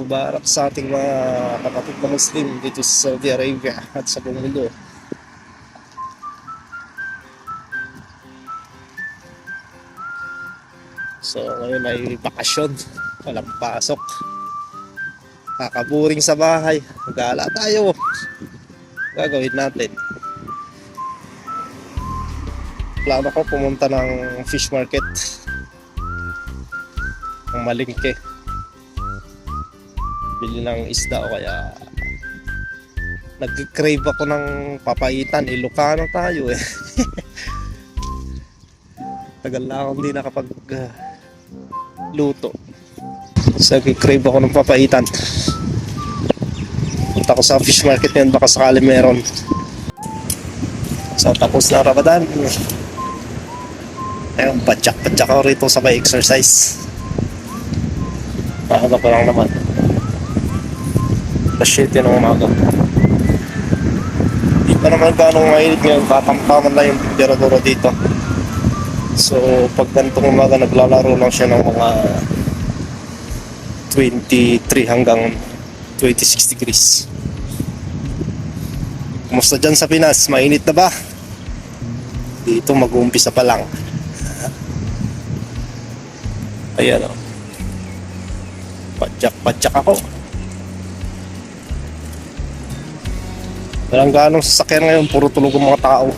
Mubarak sa ating mga kapatid na Muslim dito sa Saudi Arabia at sa buong mundo. So ngayon ay bakasyon, walang pasok, kakaburing sa bahay, gala tayo, gagawin natin. Plano ko pumunta ng fish market, ng Malingke, bili ng isda o kaya nag-crave ako ng papaitan. Ilocano tayo eh. Tagal na akong hindi nakapag luto. So nag-crave ako ng papaitan. Punta ko sa fish market ngayon, baka sakali meron. So tapos na Ramadan. Ayun, padyak-padyak ako rito sa may exercise. Maaga pa lang naman. Shit yun ang umaga. Di pa naman ganong mainit ngayon, tatampaman lang yung temperatura dito. So pag ganitong umaga naglalaro lang siya ng mga 23 hanggang 26 degrees. Kumusta dyan sa Pinas? Mainit na ba? Dito mag-uumpisa pa lang. Ayan o. Padyak-padyak ako. Walang ganong sasakyan ngayon, puro tulog ang mga tao.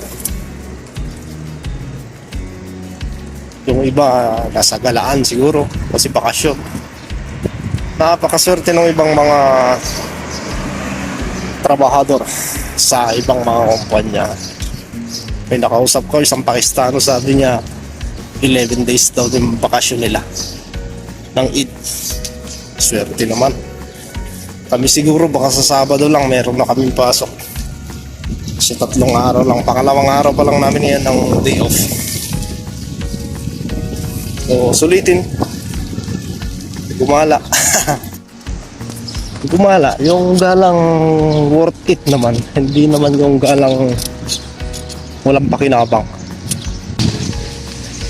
Yung iba nasa galaan siguro kasi bakasyon. Napakaswerte ng ibang mga trabahador sa ibang mga kumpanya. May nakausap ko isang Pakistano, sabi niya 11 days daw yung bakasyon nila ng Eid. Swerte naman. Kami siguro baka sa Sabado lang meron na kaming pasok. Kasi 3 araw lang, pangalawang araw pa lang namin yan ng day off. So sulitin, gumala. Gumala, yung galang worth it naman, hindi naman yung galang walang pakinabang.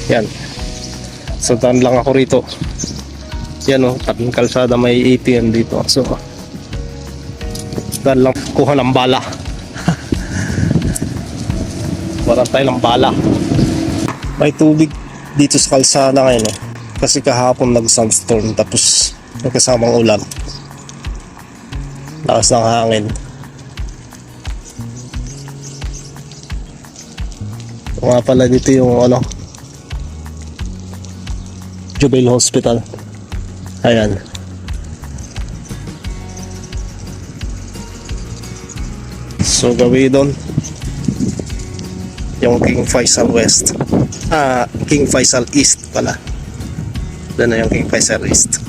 Yan. So daan lang ako rito. Yan o, tabing kalsada, may ATM dito. So daan lang kuha ng bala. Wala tayo ng bala. May tubig dito sa kalsada ngayon eh. Kasi kahapon nag-sandstorm tapos may kasamang ulan. Lakas ng hangin. So, nga pala dito yung ano, Jubail Hospital. Ayan. So gawin doon yung King Faisal West. King Faisal East pala. Doon na yung King Faisal East.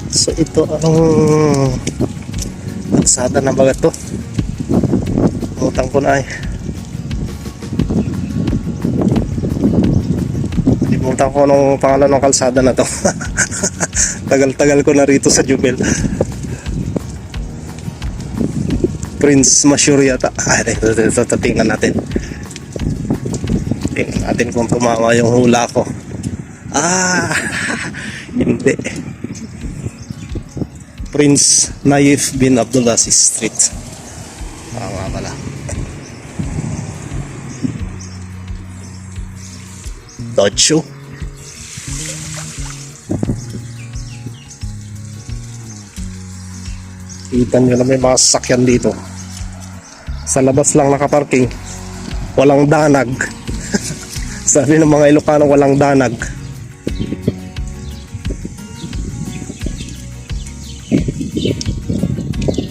So ito anong kalsada na ba ito? Utang ko na eh. Limutan ko anong pangalan ng kalsada na to. Tagal-tagal ko na rito sa Jubail. Prince Mashur yata. Ito tingnan natin. Tingnan natin kung tumama yung hula ko. Hindi. Prince Naif bin Abdulaziz Street. Tama pala. Dodge. Kita nyo na may mga sasakyan dito. Sa labas lang nakaparking. Walang danag. Sabi ng mga Ilocano, walang danag.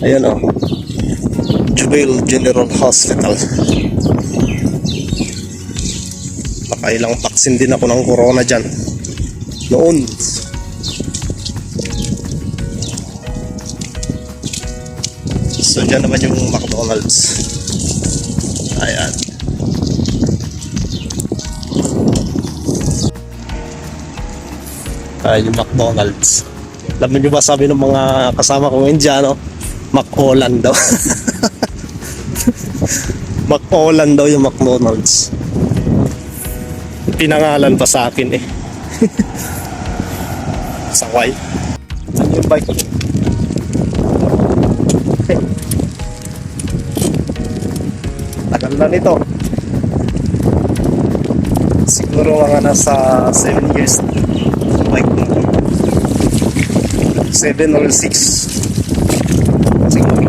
Ayan o. Jubail General Hospital. Nakailang vaccine din ako ng corona dyan noon. So dyan naman yung McDonald's. Ayan. Yung McDonald's. Alam nyo ba sabi ng mga kasama kong Indiano? McOlan daw. McOlan daw yung McDonald's. Pinangalan pa sa akin eh. Saway. yung bike. Tagal na nito. Siguro mga nasa 7 years bike na. 7 or 6 siguro.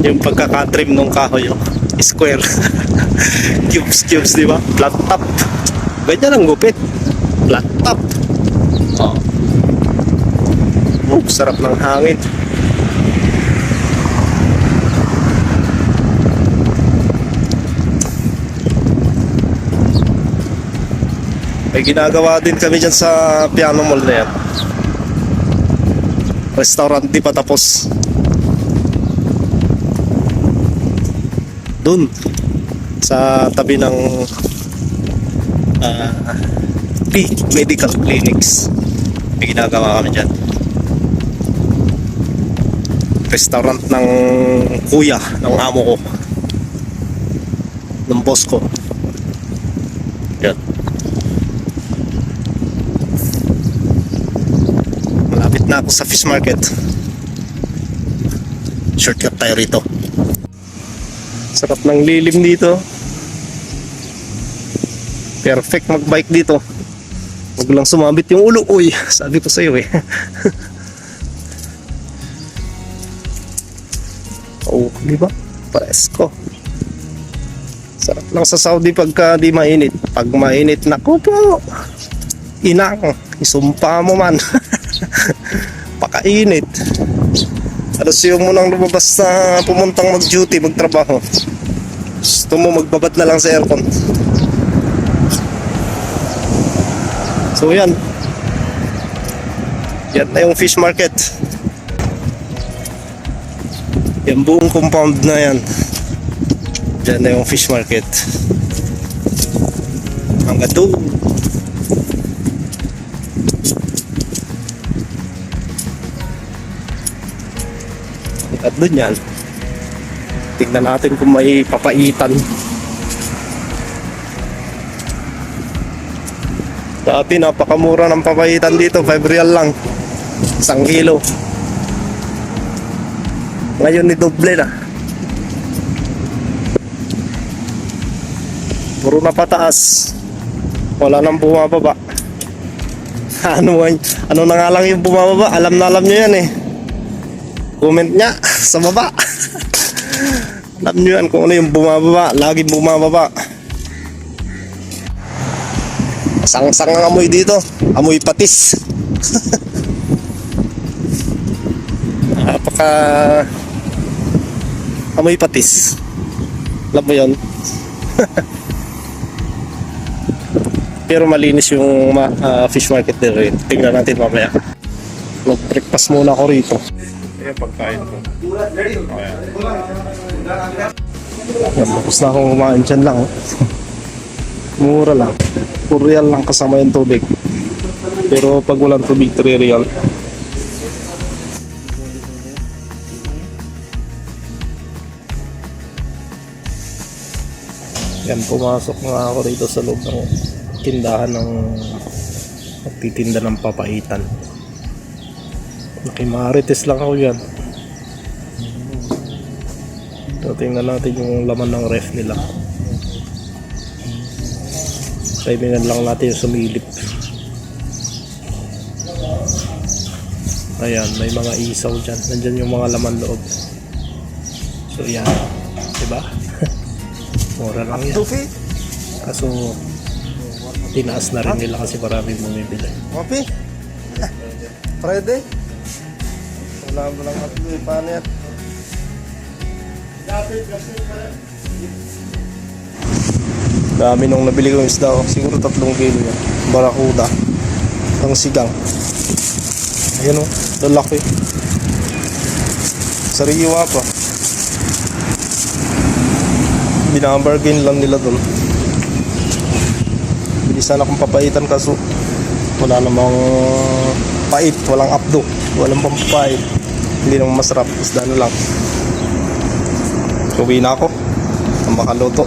Yung pagkakatrim ng kahoy, oh. Square. Cubes, di ba? Flat top. Ganyan ang gupit. Flat top. Oh. Oh, sarap ng hangin. May ginagawa din kami dyan sa Piano Mall na yan. Restaurant di pa tapos. Doon sa tabi ng P Medical Clinics. May ginagawa kami dyan. Restaurant ng kuya ng amo ko, ng boss ko. Yan. Malapit na ako sa fish market. Shortcut tayo rito. Sarap ng lilim dito. Perfect magbike dito. Huwag lang sumabit yung ulo. Uy, sabi ko sa'yo eh. Oh, di ba? Presko. Sarap lang sa Saudi pagka di mainit. Pag mainit, naku po. Inang, isumpa mo man. Pakainit. Alas yung munang lumabas na pumuntang mag-duty, magtrabaho. Gusto mo magbabad na lang sa aircon. So yan. Yan na yung fish market. Yan buong compound na yan. Yan na yung fish market. Hanggang doon. At doon yan, tignan natin kung may papaitan. Dati napakamura ng papaitan dito, 5 real lang 1 kilo. Ngayon ni doble na. Puro na pataas, wala nang bumababa. Ano na nga lang yung bumababa, alam na alam nyo yan eh. Comment nya sa baba. Alam nyo yan kung ano yung bumababa. Laging bumababa. Sang-sang ang amoy dito. Amoy patis. Napaka amoy patis. Alam mo yun. Pero malinis yung fish market din rin. Tingnan natin mamaya. Mag-breakfast muna ako rito. Ayan, pagkain ko. Ayan. Tapos na akong kumain dyan lang. Mura lang. 4 real lang kasama yung tubig. Pero pag walang tubig, 3 real. Yan, pumasok nga ako rito sa loob ng tindahan ng magtitinda ng papaitan. Nakimarites lang ako yan. So, tingnan natin yung laman ng ref nila. Timingan lang natin yung sumilip. Ayan, may mga isaw dyan. Nandyan yung mga laman loob. So yan, diba? Mura lang yan. Kaso tinaas na rin nila kasi maraming bumibili. Kopi? Pwede? Wala mo lang at paano yan? Dami nung nabili kong isda, oh. Siguro 3 kilo yan. Barakuda. Ang sigang. Ayan o, lalaki. Sariwa pa. Binabargain lang nila doon. Bili sana akong papaitan kaso wala namang pait, walang apdo, walang pampapait. Hindi naman masarap, isda na lang. Uwi na ako ang makaluto.